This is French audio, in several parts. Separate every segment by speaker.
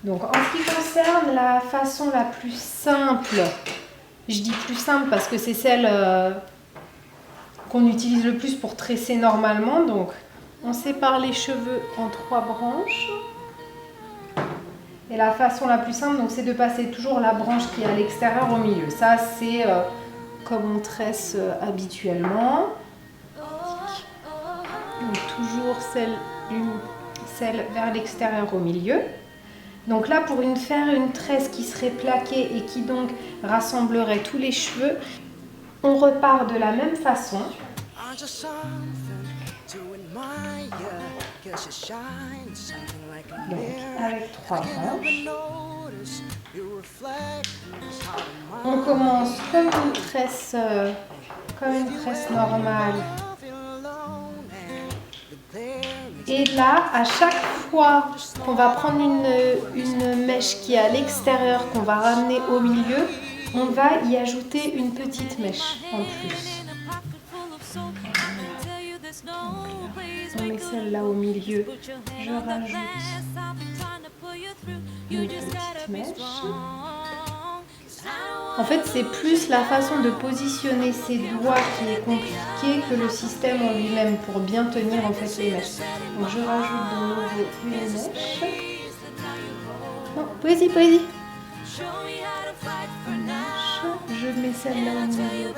Speaker 1: Donc en ce qui concerne la façon la plus simple, je dis plus simple parce que c'est celle qu'on utilise le plus pour tresser normalement. Donc on sépare les cheveux en 3 branches. Et la façon la plus simple, donc, c'est de passer toujours la branche qui est à l'extérieur au milieu. Ça, c'est comme on tresse habituellement. Donc toujours celle vers l'extérieur au milieu. Donc là, pour faire une tresse qui serait plaquée et qui donc rassemblerait tous les cheveux, on repart de la même façon. Donc avec 3 branches. On commence comme une tresse normale. Et là, à chaque fois qu'on va prendre une mèche qui est à l'extérieur, qu'on va ramener au milieu, on va y ajouter une petite mèche en plus. On met celle-là au milieu. Je rajoute une petite mèche. En fait, c'est plus la façon de positionner ses doigts qui est compliquée que le système en lui-même pour bien tenir en fait les mèches. Donc je rajoute de nouveau une mèche. Non, poésie. Une mèche. Je mets celle-là au milieu.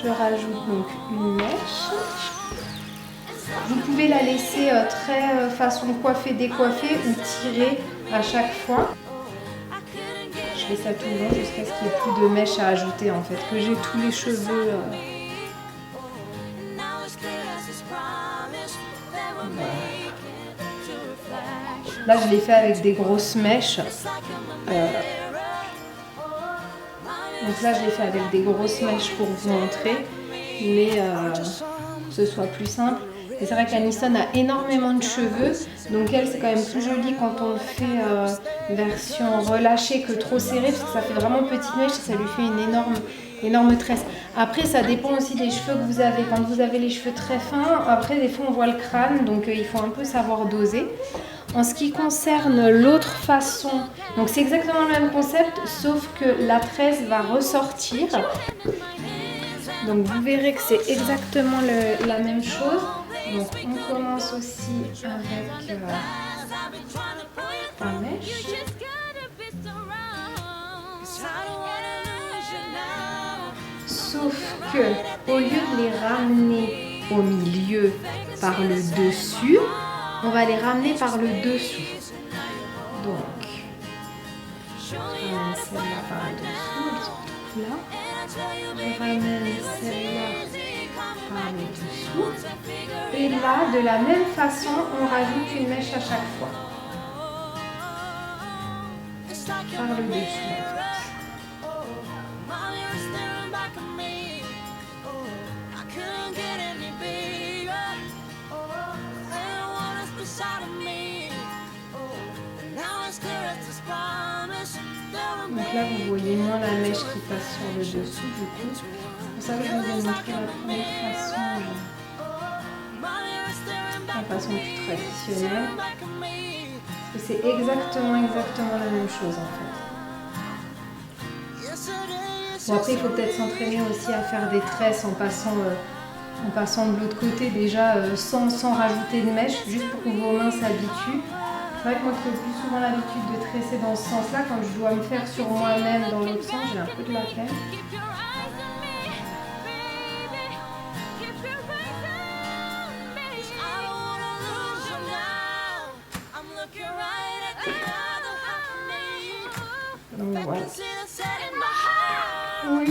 Speaker 1: Je rajoute donc une mèche. Vous pouvez la laisser très façon coiffée, décoiffée ou tirer à chaque fois. Je fais ça tout le long jusqu'à ce qu'il n'y ait plus de mèches à ajouter en fait, que j'ai tous les cheveux. Voilà. Là je l'ai fait avec des grosses mèches. Donc là je l'ai fait avec des grosses mèches pour vous montrer, mais que ce soit plus simple. Et c'est vrai qu'Aniston a énormément de cheveux, donc elle c'est quand même plus joli quand on le fait version relâchée que trop serrée, parce que ça fait vraiment petite mèche et ça lui fait une énorme tresse. Après ça dépend aussi des cheveux que vous avez. Quand vous avez les cheveux très fins, après des fois on voit le crâne, donc il faut un peu savoir doser. En ce qui concerne l'autre façon, donc c'est exactement le même concept, sauf que la tresse va ressortir. Donc vous verrez que c'est exactement la même chose. Donc on commence aussi avec la mèche. Sauf que au lieu de les ramener au milieu par le dessus, on va les ramener par le dessous. Donc je ramène celle-là par le dessous, elle se retrouve là. Je ramène celle-là par le dessous. Et là, de la même façon, on rajoute une mèche à chaque fois. Par le dessus. Donc là, vous voyez moins la mèche qui passe sur le dessus, du coup. C'est pour ça que je vous ai montré la première façon, la façon plus traditionnelle. Parce que c'est exactement la même chose, en fait. Bon, après, il faut peut-être s'entraîner aussi à faire des tresses en passant de l'autre côté, déjà sans rajouter de mèche, juste pour que vos mains s'habituent. C'est vrai que moi j'ai plus souvent l'habitude de tresser dans ce sens-là. Quand je dois me faire sur moi-même dans l'autre sens, j'ai un peu de la peine. Donc voilà. Oui.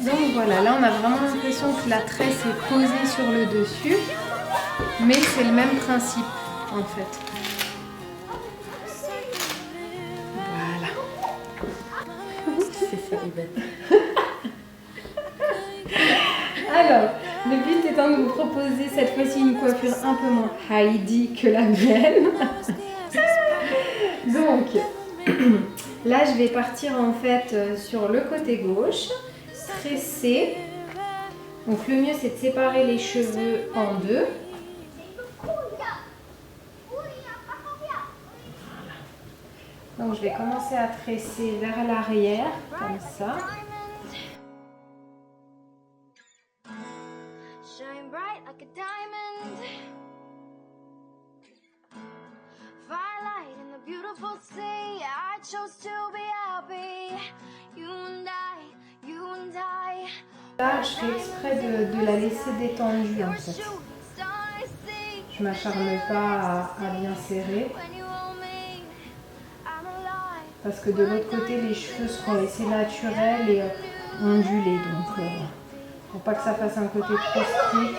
Speaker 1: Donc voilà, là on a vraiment l'impression que la tresse est posée sur le dessus, mais c'est le même principe en fait. Voilà.
Speaker 2: C'est célibataire.
Speaker 1: Alors, le but étant de vous proposer cette fois-ci une coiffure un peu moins Heidi que la mienne. Donc Donc là, je vais partir en fait sur le côté gauche, tresser. Donc le mieux, c'est de séparer les cheveux en deux. Donc je vais commencer à tresser vers l'arrière, comme ça. Là, je fais exprès de la laisser détendue en fait. Je ne m'acharne pas à bien serrer. Parce que de l'autre côté, les cheveux seront laissés naturels et ondulés. Donc, pour pas que ça fasse un côté trop strict.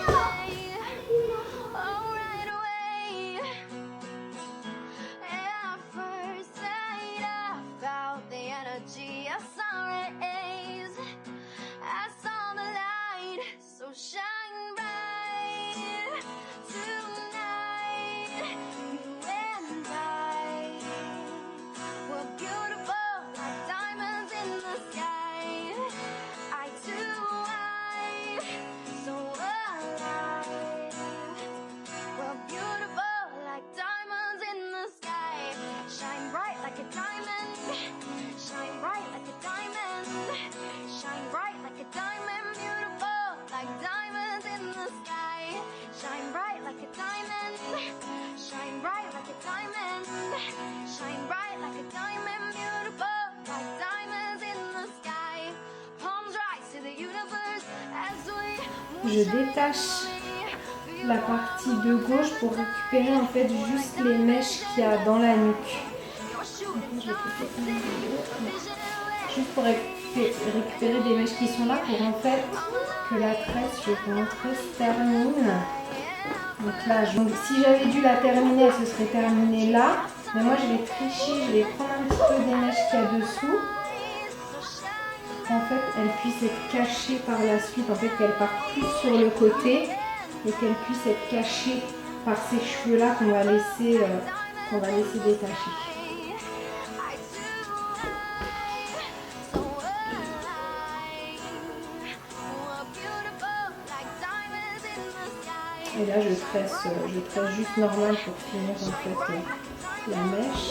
Speaker 1: Je détache la partie de gauche pour récupérer en fait juste les mèches qu'il y a dans la nuque. Juste pour récupérer des mèches qui sont là pour en fait que la tresse, je vais vous montrer, se termine. Donc là, si j'avais dû la terminer, elle se serait terminée là. Mais moi je vais tricher, je vais prendre un petit peu des mèches qu'il y a dessous. En fait, elle puisse être cachée par la suite, en fait, qu'elle parte plus sur le côté et qu'elle puisse être cachée par ces cheveux-là qu'on va laisser détacher. Et là, je tresse juste normal pour finir en fait la mèche.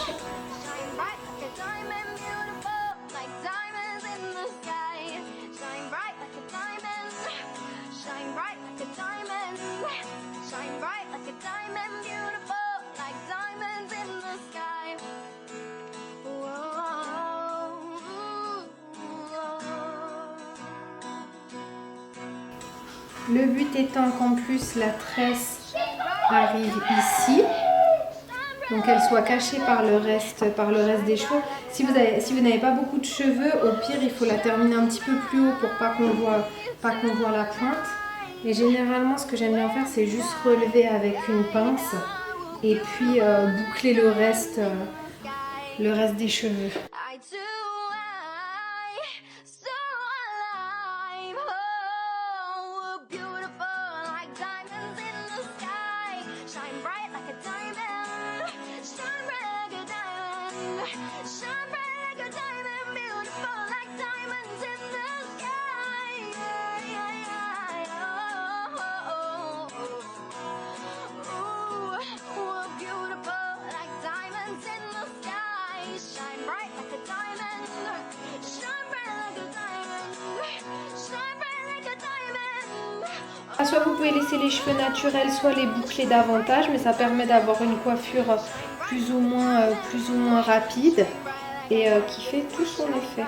Speaker 1: Le but étant qu'en plus la tresse arrive ici, donc elle soit cachée par le reste des cheveux. Si vous n'avez pas beaucoup de cheveux, au pire il faut la terminer un petit peu plus haut pour pas qu'on voit la pointe. Et généralement ce que j'aime bien faire, c'est juste relever avec une pince et puis boucler le reste des cheveux. Soit vous pouvez laisser les cheveux naturels, soit les boucler davantage, mais ça permet d'avoir une coiffure plus ou moins rapide et qui fait tout son effet.